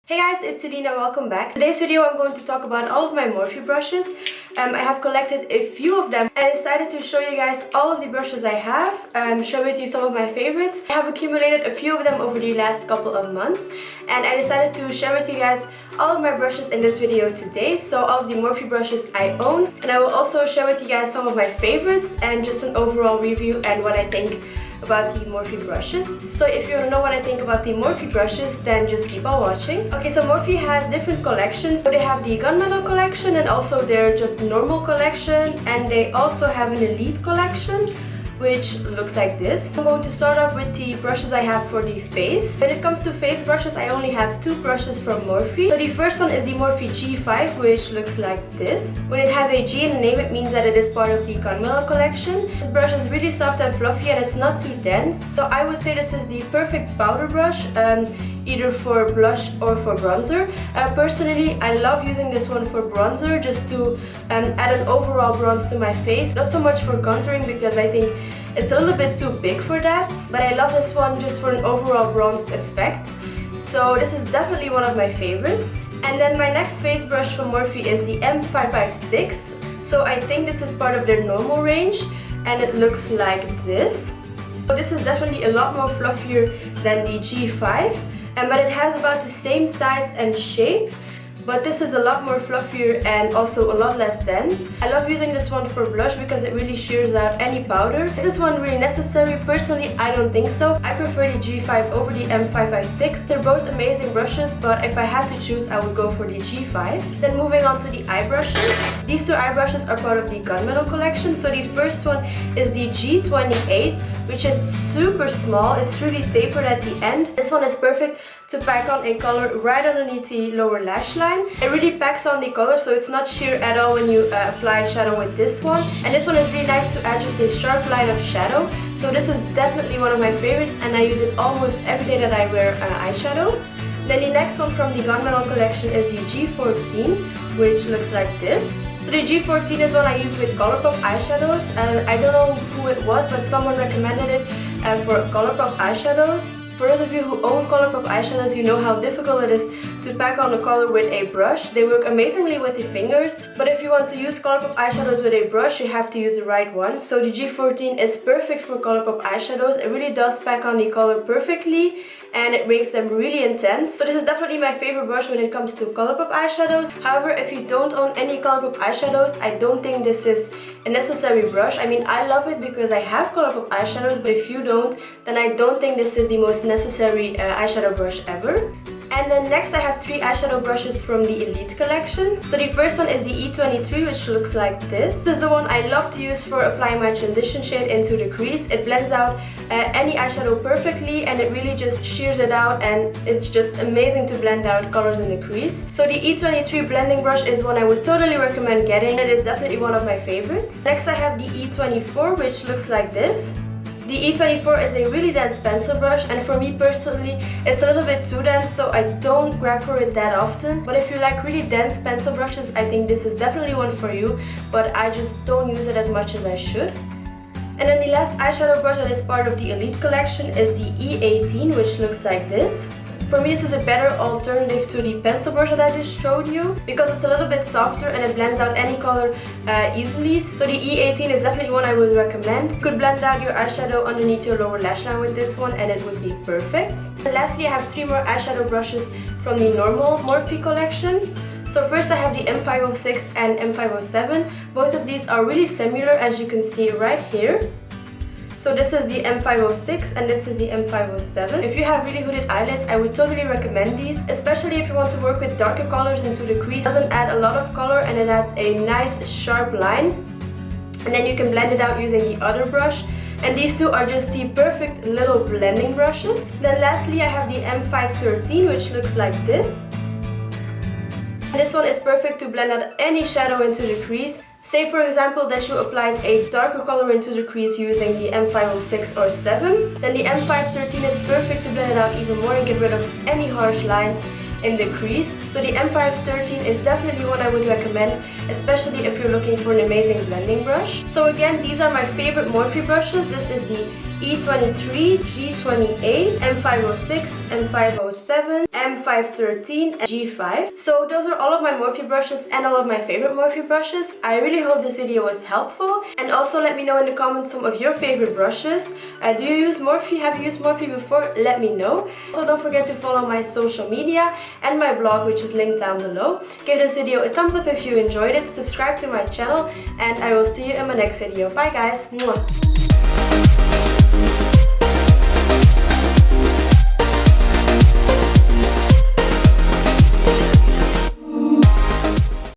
Hey guys, it's Eline and welcome back. Today's video I'm going to talk about all of my Morphe brushes. I have collected a few of them and I decided to show you guys all of the brushes I have, share with you some of my favorites. I have accumulated a few of them over the last couple of months and I decided to share with you guys all of my brushes in this video today. So all of the Morphe brushes I own, and I will also share with you guys some of my favorites and just an overall review and what I think about the Morphe brushes. So if you want to know what I think about the Morphe brushes, then just keep on watching. Okay, so Morphe has different collections. So they have the gunmetal collection and also their just normal collection, and they also have an elite collection which looks like this. I'm going to start off with the brushes I have for the face. When it comes to face brushes, I only have two brushes from Morphe. So the first one is the Morphe G5, which looks like this. When it has a G in the name, it means that it is part of the gunmetal collection. This brush is really soft and fluffy and it's not too dense. So I would say this is the perfect powder brush, either for blush or for bronzer. Personally, I love using this one for bronzer, just to add an overall bronze to my face. Not so much for contouring because I think it's a little bit too big for that, but I love this one just for an overall bronzed effect. So this is definitely one of my favorites. And then my next face brush from Morphe is the M556. So I think this is part of their normal range and it looks like this. So this is definitely a lot more fluffier than the G5. But it has about the same size and shape, but this is a lot more fluffier and also a lot less dense. I love using this one for blush because it really shears out any powder. Is this one really necessary? Personally, I don't think so. I prefer the G5 over the M556. They're both amazing brushes, but if I had to choose, I would go for the G5. Then moving on to the eye brushes. These two eye brushes are part of the gunmetal collection. So the first one is the G28, which is super small. It's really tapered at the end. This one is perfect to pack on a color right underneath the lower lash line. It really packs on the color, so it's not sheer at all when you apply shadow with this one. And this one is really nice to add just a sharp line of shadow. So this is definitely one of my favorites and I use it almost every day that I wear eyeshadow. Then the next one from the gunmetal collection is the G14, which looks like this. So the G14 is one I use with Colourpop eyeshadows. I don't know who it was, but someone recommended it for Colourpop eyeshadows. For those of you who own Colourpop eyeshadows, you know how difficult it is to pack on a color with a brush. They work amazingly with the fingers, but if you want to use Colourpop eyeshadows with a brush, you have to use the right one. So the G14 is perfect for Colourpop eyeshadows. It really does pack on the color perfectly and it makes them really intense. So this is definitely my favorite brush when it comes to Colourpop eyeshadows. However, if you don't own any Colourpop eyeshadows, I don't think this is a necessary brush. I mean, I love it because I have Colourpop eyeshadows, but if you don't, then I don't think this is the most necessary eyeshadow brush ever. And then next I have three eyeshadow brushes from the Elite collection. So the first one is the E23, which looks like this. This is the one I love to use for applying my transition shade into the crease. It blends out any eyeshadow perfectly and it really just shears it out, and it's just amazing to blend out colors in the crease. So the E23 blending brush is one I would totally recommend getting. It is definitely one of my favorites. Next I have the E24, which looks like this. The E24 is a really dense pencil brush, and for me personally it's a little bit too dense, so I don't grab for it that often. But if you like really dense pencil brushes, I think this is definitely one for you, but I just don't use it as much as I should. And then the last eyeshadow brush that is part of the Elite collection is the E18, which looks like this. For me, this is a better alternative to the pencil brush that I just showed you because it's a little bit softer and it blends out any color easily. So the E18 is definitely one I would recommend. You could blend out your eyeshadow underneath your lower lash line with this one and it would be perfect. And lastly, I have three more eyeshadow brushes from the normal Morphe collection. So first I have the M506 and M507. Both of these are really similar, as you can see right here. So this is the M506 and this is the M507. If you have really hooded eyelids, I would totally recommend these, especially if you want to work with darker colors into the crease. It doesn't add a lot of color and it adds a nice sharp line. And then you can blend it out using the other brush. And these two are just the perfect little blending brushes. Then lastly, I have the M513, which looks like this. This one is perfect to blend out any shadow into the crease. Say for example that you applied a darker color into the crease using the M506 or 7, then the M513 is perfect to blend it out even more and get rid of any harsh lines in the crease. So the M513 is definitely one I would recommend, especially if you're looking for an amazing blending brush. So again, these are my favorite Morphe brushes. This is the E23, G28, M506, M507, M7, M513, and G5. So those are all of my Morphe brushes and all of my favorite Morphe brushes. I really hope this video was helpful, and also let me know in the comments some of your favorite brushes. Do you use Morphe? Have you used Morphe before? Let me know. Also, don't forget to follow my social media and my blog, which is linked down below. Give this video a thumbs up if you enjoyed it, subscribe to my channel, and I will see you in my next video. Bye guys! Mwah.